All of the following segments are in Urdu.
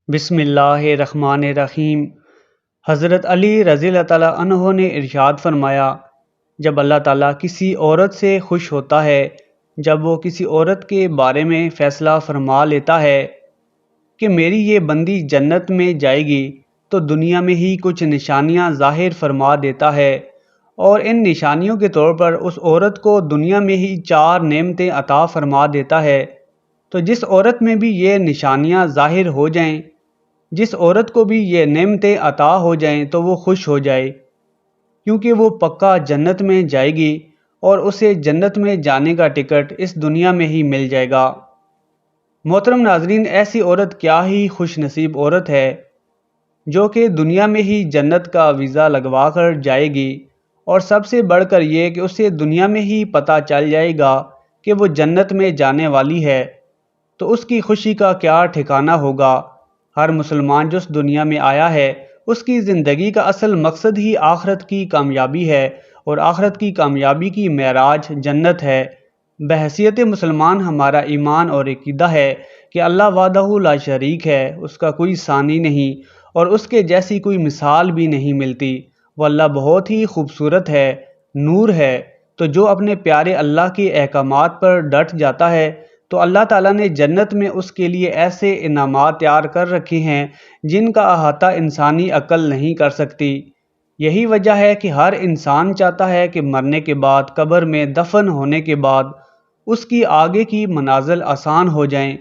بسم اللہ الرحمن الرحیم۔ حضرت علی رضی اللہ تعالیٰ عنہ نے ارشاد فرمایا، جب اللہ تعالیٰ کسی عورت سے خوش ہوتا ہے، جب وہ کسی عورت کے بارے میں فیصلہ فرما لیتا ہے کہ میری یہ بندی جنت میں جائے گی، تو دنیا میں ہی کچھ نشانیاں ظاہر فرما دیتا ہے، اور ان نشانیوں کے طور پر اس عورت کو دنیا میں ہی 4 نعمتیں عطا فرما دیتا ہے۔ تو جس عورت میں بھی یہ نشانیاں ظاہر ہو جائیں، جس عورت کو بھی یہ نعمتیں عطا ہو جائیں، تو وہ خوش ہو جائے، کیونکہ وہ پکا جنت میں جائے گی اور اسے جنت میں جانے کا ٹکٹ اس دنیا میں ہی مل جائے گا۔ محترم ناظرین، ایسی عورت کیا ہی خوش نصیب عورت ہے جو کہ دنیا میں ہی جنت کا ویزا لگوا کر جائے گی، اور سب سے بڑھ کر یہ کہ اسے دنیا میں ہی پتہ چل جائے گا کہ وہ جنت میں جانے والی ہے، تو اس کی خوشی کا کیا ٹھکانہ ہوگا۔ ہر مسلمان جو اس دنیا میں آیا ہے، اس کی زندگی کا اصل مقصد ہی آخرت کی کامیابی ہے، اور آخرت کی کامیابی کی معراج جنت ہے۔ بحیثیت مسلمان ہمارا ایمان اور عقیدہ ہے کہ اللہ وحدہ لا شریک ہے، اس کا کوئی ثانی نہیں، اور اس کے جیسی کوئی مثال بھی نہیں ملتی۔ وہ اللہ بہت ہی خوبصورت ہے، نور ہے۔ تو جو اپنے پیارے اللہ کے احکامات پر ڈٹ جاتا ہے، تو اللہ تعالیٰ نے جنت میں اس کے لیے ایسے انعامات تیار کر رکھے ہیں جن کا احاطہ انسانی عقل نہیں کر سکتی۔ یہی وجہ ہے کہ ہر انسان چاہتا ہے کہ مرنے کے بعد، قبر میں دفن ہونے کے بعد، اس کی آگے کی منازل آسان ہو جائیں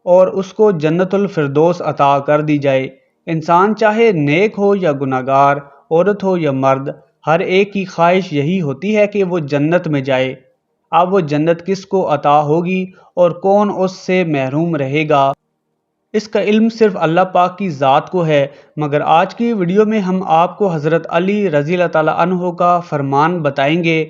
اور اس کو جنت الفردوس عطا کر دی جائے۔ انسان چاہے نیک ہو یا گناہگار، عورت ہو یا مرد، ہر ایک کی خواہش یہی ہوتی ہے کہ وہ جنت میں جائے۔ اب وہ جنت کس کو عطا ہوگی اور کون اس سے محروم رہے گا، اس کا علم صرف اللہ پاک کی ذات کو ہے۔ مگر آج کی ویڈیو میں ہم آپ کو حضرت علی رضی اللہ تعالیٰ عنہ کا فرمان بتائیں گے،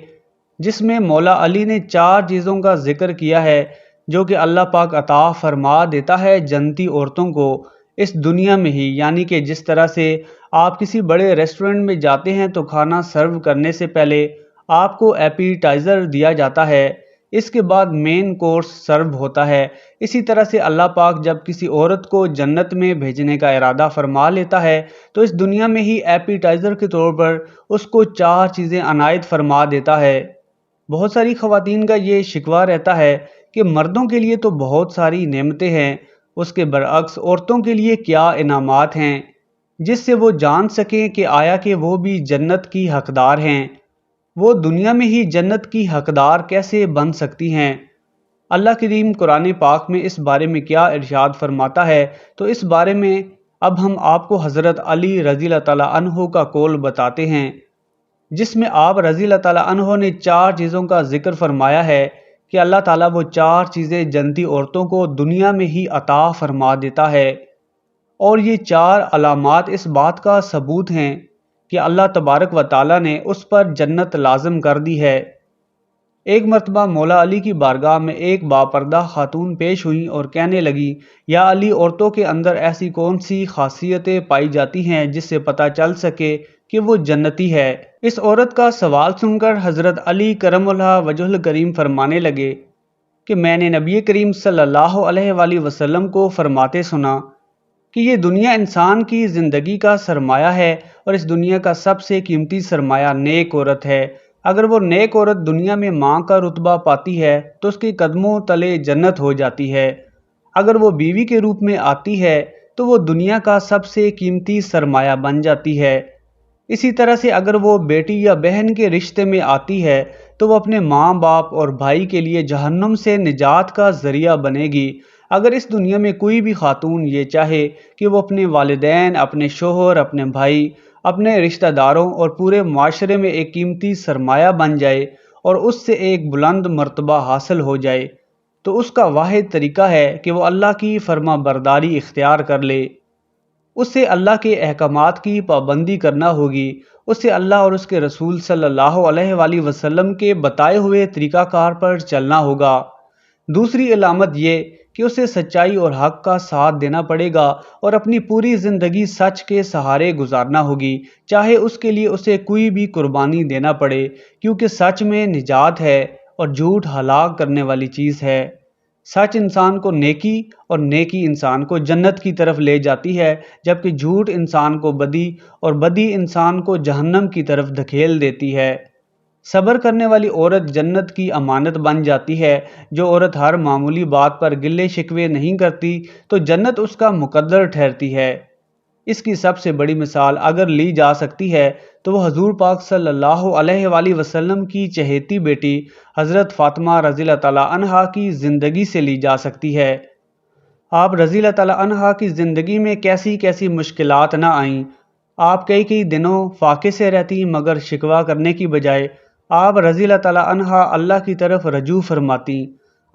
جس میں مولا علی نے 4 چیزوں کا ذکر کیا ہے جو کہ اللہ پاک عطا فرما دیتا ہے جنتی عورتوں کو اس دنیا میں ہی۔ یعنی کہ جس طرح سے آپ کسی بڑے ریسٹورنٹ میں جاتے ہیں تو کھانا سرو کرنے سے پہلے آپ کو ایپیٹائزر دیا جاتا ہے، اس کے بعد مین کورس سرو ہوتا ہے، اسی طرح سے اللہ پاک جب کسی عورت کو جنت میں بھیجنے کا ارادہ فرما لیتا ہے تو اس دنیا میں ہی ایپیٹائزر کے طور پر اس کو 4 چیزیں عنایت فرما دیتا ہے۔ بہت ساری خواتین کا یہ شکوہ رہتا ہے کہ مردوں کے لیے تو بہت ساری نعمتیں ہیں، اس کے برعکس عورتوں کے لیے کیا انعامات ہیں جس سے وہ جان سکیں کہ آیا کہ وہ بھی جنت کی حقدار ہیں، وہ دنیا میں ہی جنت کی حقدار کیسے بن سکتی ہیں۔ اللہ کریم قرآن پاک میں اس بارے میں کیا ارشاد فرماتا ہے، تو اس بارے میں اب ہم آپ کو حضرت علی رضی اللہ تعالیٰ عنہ کا قول بتاتے ہیں، جس میں آپ رضی اللہ تعالیٰ عنہ نے 4 چیزوں کا ذکر فرمایا ہے کہ اللہ تعالیٰ وہ 4 چیزیں جنتی عورتوں کو دنیا میں ہی عطا فرما دیتا ہے، اور یہ 4 علامات اس بات کا ثبوت ہیں کہ اللہ تبارک و تعالیٰ نے اس پر جنت لازم کر دی ہے۔ ایک مرتبہ مولا علی کی بارگاہ میں ایک باپردہ خاتون پیش ہوئیں اور کہنے لگی، یا علی، عورتوں کے اندر ایسی کون سی خاصیتیں پائی جاتی ہیں جس سے پتہ چل سکے کہ وہ جنتی ہے؟ اس عورت کا سوال سن کر حضرت علی کرم اللہ وجہ الکریم فرمانے لگے کہ میں نے نبی کریم صلی اللہ علیہ وآلہ وسلم کو فرماتے سنا کہ یہ دنیا انسان کی زندگی کا سرمایہ ہے، اور اس دنیا کا سب سے قیمتی سرمایہ نیک عورت ہے۔ اگر وہ نیک عورت دنیا میں ماں کا رتبہ پاتی ہے تو اس کے قدموں تلے جنت ہو جاتی ہے۔ اگر وہ بیوی کے روپ میں آتی ہے تو وہ دنیا کا سب سے قیمتی سرمایہ بن جاتی ہے۔ اسی طرح سے اگر وہ بیٹی یا بہن کے رشتے میں آتی ہے تو وہ اپنے ماں باپ اور بھائی کے لیے جہنم سے نجات کا ذریعہ بنے گی۔ اگر اس دنیا میں کوئی بھی خاتون یہ چاہے کہ وہ اپنے والدین، اپنے شوہر، اپنے بھائی، اپنے رشتہ داروں اور پورے معاشرے میں ایک قیمتی سرمایہ بن جائے اور اس سے ایک بلند مرتبہ حاصل ہو جائے، تو اس کا واحد طریقہ ہے کہ وہ اللہ کی فرما برداری اختیار کر لے۔ اسے اللہ کے احکامات کی پابندی کرنا ہوگی، اسے اللہ اور اس کے رسول صلی اللہ علیہ وآلہ وسلم کے بتائے ہوئے طریقہ کار پر چلنا ہوگا۔ دوسری علامت یہ کہ اسے سچائی اور حق کا ساتھ دینا پڑے گا اور اپنی پوری زندگی سچ کے سہارے گزارنا ہوگی، چاہے اس کے لیے اسے کوئی بھی قربانی دینا پڑے، کیونکہ سچ میں نجات ہے اور جھوٹ ہلاک کرنے والی چیز ہے۔ سچ انسان کو نیکی اور نیکی انسان کو جنت کی طرف لے جاتی ہے، جبکہ جھوٹ انسان کو بدی اور بدی انسان کو جہنم کی طرف دھکیل دیتی ہے۔ صبر کرنے والی عورت جنت کی امانت بن جاتی ہے۔ جو عورت ہر معمولی بات پر گلے شکوے نہیں کرتی تو جنت اس کا مقدر ٹھہرتی ہے۔ اس کی سب سے بڑی مثال اگر لی جا سکتی ہے تو وہ حضور پاک صلی اللہ علیہ وآلہ وسلم کی چہیتی بیٹی حضرت فاطمہ رضی اللہ تعالیٰ عنہا کی زندگی سے لی جا سکتی ہے۔ آپ رضی اللہ تعالیٰ عنہا کی زندگی میں کیسی کیسی مشکلات نہ آئیں۔ آپ کئی دنوں فاقے سے رہتی مگر شکوہ کرنے کی بجائے آپ رضی اللہ تعالیٰ عنہا اللہ کی طرف رجوع فرماتی،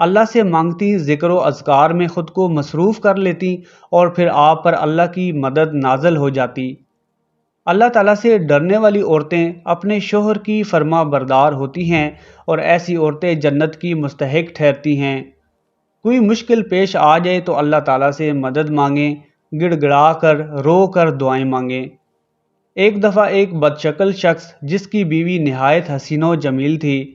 اللہ سے مانگتی، ذکر و اذکار میں خود کو مصروف کر لیتی اور پھر آپ پر اللہ کی مدد نازل ہو جاتی۔ اللہ تعالیٰ سے ڈرنے والی عورتیں اپنے شوہر کی فرما بردار ہوتی ہیں اور ایسی عورتیں جنت کی مستحق ٹھہرتی ہیں۔ کوئی مشکل پیش آ جائے تو اللہ تعالیٰ سے مدد مانگیں، گڑ گڑا کر رو کر دعائیں مانگیں۔ ایک دفعہ ایک بدشکل شخص جس کی بیوی نہایت حسین و جمیل تھی،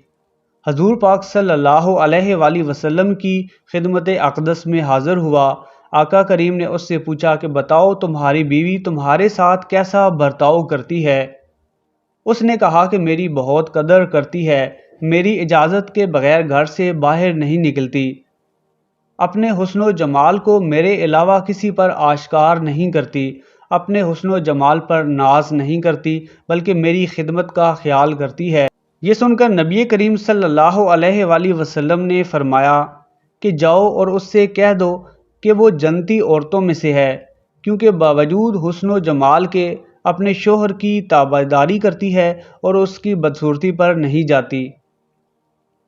حضور پاک صلی اللہ علیہ وآلہ وسلم کی خدمت اقدس میں حاضر ہوا۔ آقا کریم نے اس سے پوچھا کہ بتاؤ تمہاری بیوی تمہارے ساتھ کیسا برتاؤ کرتی ہے؟ اس نے کہا کہ میری بہت قدر کرتی ہے، میری اجازت کے بغیر گھر سے باہر نہیں نکلتی، اپنے حسن و جمال کو میرے علاوہ کسی پر آشکار نہیں کرتی، اپنے حسن و جمال پر ناز نہیں کرتی بلکہ میری خدمت کا خیال کرتی ہے۔ یہ سن کر نبی کریم صلی اللہ علیہ وآلہ وسلم نے فرمایا کہ جاؤ اور اس سے کہہ دو کہ وہ جنتی عورتوں میں سے ہے، کیونکہ باوجود حسن و جمال کے اپنے شوہر کی تابعداری کرتی ہے اور اس کی بدصورتی پر نہیں جاتی۔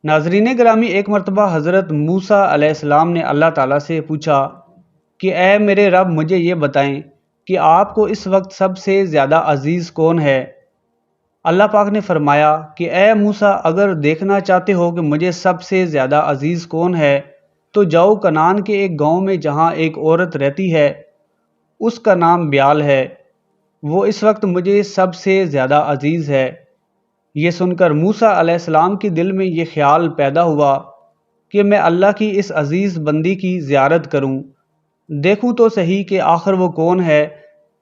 ناظرین گرامی، ایک مرتبہ حضرت موسیٰ علیہ السلام نے اللہ تعالیٰ سے پوچھا کہ اے میرے رب، مجھے یہ بتائیں کہ آپ کو اس وقت سب سے زیادہ عزیز کون ہے؟ اللہ پاک نے فرمایا کہ اے موسیٰ، اگر دیکھنا چاہتے ہو کہ مجھے سب سے زیادہ عزیز کون ہے تو جاؤ کنعان کے ایک گاؤں میں جہاں ایک عورت رہتی ہے، اس کا نام بیال ہے، وہ اس وقت مجھے سب سے زیادہ عزیز ہے۔ یہ سن کر موسیٰ علیہ السلام کے دل میں یہ خیال پیدا ہوا کہ میں اللہ کی اس عزیز بندی کی زیارت کروں، دیکھوں تو صحیح کہ آخر وہ کون ہے،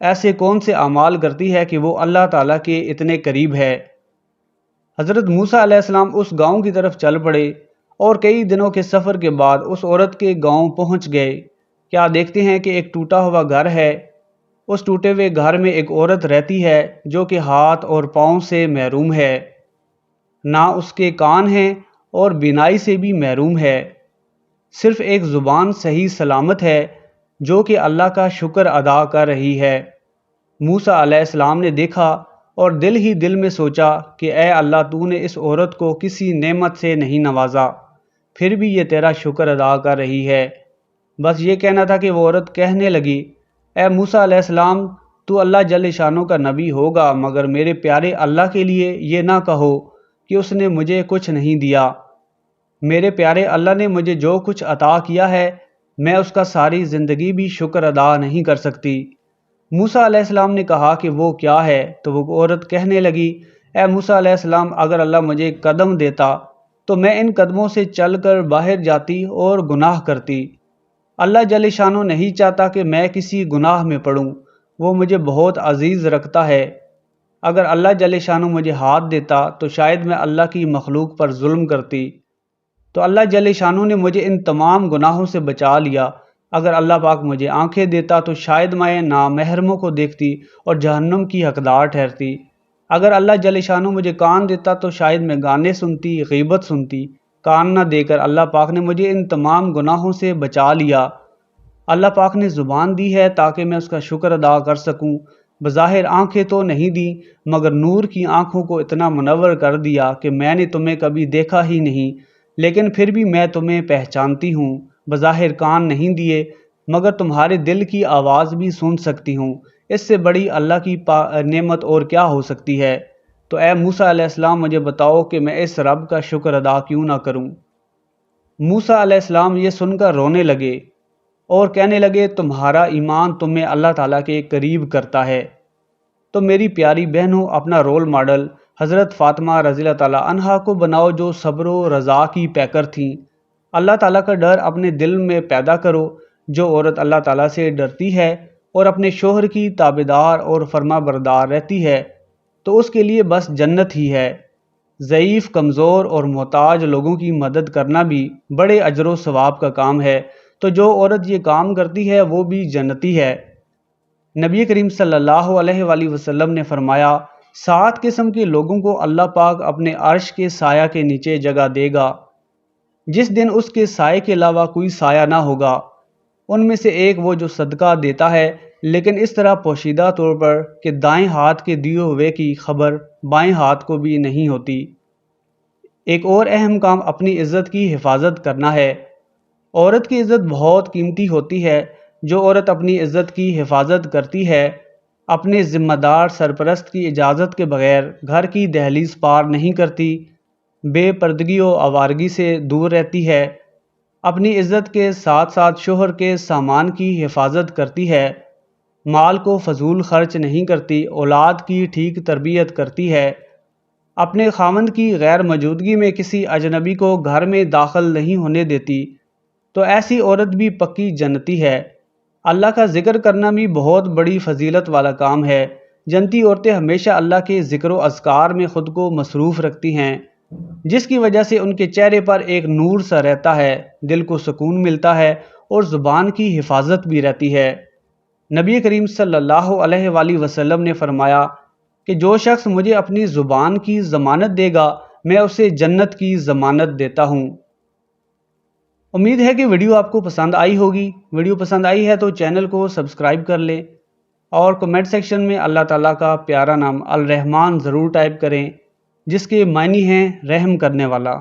ایسے کون سے اعمال کرتی ہے کہ وہ اللہ تعالیٰ کے اتنے قریب ہے۔ حضرت موسیٰ علیہ السلام اس گاؤں کی طرف چل پڑے اور کئی دنوں کے سفر کے بعد اس عورت کے گاؤں پہنچ گئے۔ کیا دیکھتے ہیں کہ ایک ٹوٹا ہوا گھر ہے۔ اس ٹوٹے ہوئے گھر میں ایک عورت رہتی ہے جو کہ ہاتھ اور پاؤں سے محروم ہے، نہ اس کے کان ہیں اور بینائی سے بھی محروم ہے، صرف ایک زبان صحیح سلامت ہے جو کہ اللہ کا شکر ادا کر رہی ہے۔ موسیٰ علیہ السلام نے دیکھا اور دل ہی دل میں سوچا کہ اے اللہ، تو نے اس عورت کو کسی نعمت سے نہیں نوازا، پھر بھی یہ تیرا شکر ادا کر رہی ہے۔ بس یہ کہنا تھا کہ وہ عورت کہنے لگی، اے موسیٰ علیہ السلام، تو اللہ جل شانہ کا نبی ہوگا، مگر میرے پیارے اللہ کے لیے یہ نہ کہو کہ اس نے مجھے کچھ نہیں دیا۔ میرے پیارے اللہ نے مجھے جو کچھ عطا کیا ہے میں اس کا ساری زندگی بھی شکر ادا نہیں کر سکتی۔ موسیٰ علیہ السلام نے کہا کہ وہ کیا ہے؟ تو وہ عورت کہنے لگی، اے موسیٰ علیہ السلام، اگر اللہ مجھے قدم دیتا تو میں ان قدموں سے چل کر باہر جاتی اور گناہ کرتی۔ اللہ جل شانہ نہیں چاہتا کہ میں کسی گناہ میں پڑوں، وہ مجھے بہت عزیز رکھتا ہے۔ اگر اللہ جل شانہ مجھے ہاتھ دیتا تو شاید میں اللہ کی مخلوق پر ظلم کرتی، تو اللہ جل شانہ نے مجھے ان تمام گناہوں سے بچا لیا۔ اگر اللہ پاک مجھے آنکھیں دیتا تو شاید میں نامحرموں کو دیکھتی اور جہنم کی حقدار ٹھہرتی۔ اگر اللہ جل شانہ مجھے کان دیتا تو شاید میں گانے سنتی، غیبت سنتی۔ کان نہ دے کر اللہ پاک نے مجھے ان تمام گناہوں سے بچا لیا۔ اللہ پاک نے زبان دی ہے تاکہ میں اس کا شکر ادا کر سکوں۔ بظاہر آنکھیں تو نہیں دی مگر نور کی آنکھوں کو اتنا منور کر دیا کہ میں نے تمہیں کبھی دیکھا ہی نہیں، لیکن پھر بھی میں تمہیں پہچانتی ہوں۔ بظاہر کان نہیں دیے مگر تمہارے دل کی آواز بھی سن سکتی ہوں۔ اس سے بڑی اللہ کی نعمت اور کیا ہو سکتی ہے؟ تو اے موسیٰ علیہ السلام، مجھے بتاؤ کہ میں اس رب کا شکر ادا کیوں نہ کروں؟ موسیٰ علیہ السلام یہ سن کر رونے لگے اور کہنے لگے، تمہارا ایمان تمہیں اللہ تعالیٰ کے قریب کرتا ہے۔ تو میری پیاری بہنوں، اپنا رول ماڈل حضرت فاطمہ رضی اللہ تعالیٰ عنہا کو بناؤ جو صبر و رضا کی پیکر تھیں۔ اللہ تعالیٰ کا ڈر اپنے دل میں پیدا کرو۔ جو عورت اللہ تعالیٰ سے ڈرتی ہے اور اپنے شوہر کی تابعدار اور فرما بردار رہتی ہے تو اس کے لیے بس جنت ہی ہے۔ ضعیف، کمزور اور محتاج لوگوں کی مدد کرنا بھی بڑے اجر و ثواب کا کام ہے، تو جو عورت یہ کام کرتی ہے وہ بھی جنتی ہے۔ نبی کریم صلی اللہ علیہ وآلہ وسلم نے فرمایا، 7 قسم کے لوگوں کو اللہ پاک اپنے عرش کے سایہ کے نیچے جگہ دے گا جس دن اس کے سائے کے علاوہ کوئی سایہ نہ ہوگا۔ ان میں سے ایک وہ جو صدقہ دیتا ہے لیکن اس طرح پوشیدہ طور پر کہ دائیں ہاتھ کے دیے ہوئے کی خبر بائیں ہاتھ کو بھی نہیں ہوتی۔ ایک اور اہم کام اپنی عزت کی حفاظت کرنا ہے۔ عورت کی عزت بہت قیمتی ہوتی ہے۔ جو عورت اپنی عزت کی حفاظت کرتی ہے، اپنے ذمہ دار سرپرست کی اجازت کے بغیر گھر کی دہلیز پار نہیں کرتی، بے پردگی و آوارگی سے دور رہتی ہے، اپنی عزت کے ساتھ ساتھ شوہر کے سامان کی حفاظت کرتی ہے، مال کو فضول خرچ نہیں کرتی، اولاد کی ٹھیک تربیت کرتی ہے، اپنے خاوند کی غیر موجودگی میں کسی اجنبی کو گھر میں داخل نہیں ہونے دیتی، تو ایسی عورت بھی پکی جنتی ہے۔ اللہ کا ذکر کرنا بھی بہت بڑی فضیلت والا کام ہے۔ جنتی عورتیں ہمیشہ اللہ کے ذکر و اذکار میں خود کو مصروف رکھتی ہیں، جس کی وجہ سے ان کے چہرے پر ایک نور سا رہتا ہے، دل کو سکون ملتا ہے اور زبان کی حفاظت بھی رہتی ہے۔ نبی کریم صلی اللہ علیہ وآلہ وسلم نے فرمایا کہ جو شخص مجھے اپنی زبان کی ضمانت دے گا میں اسے جنت کی ضمانت دیتا ہوں۔ امید ہے کہ ویڈیو آپ کو پسند آئی ہوگی۔ ویڈیو پسند آئی ہے تو چینل کو سبسکرائب کر لیں اور کمنٹ سیکشن میں اللہ تعالیٰ کا پیارا نام الرحمن ضرور ٹائپ کریں، جس کے معنی ہیں رحم کرنے والا۔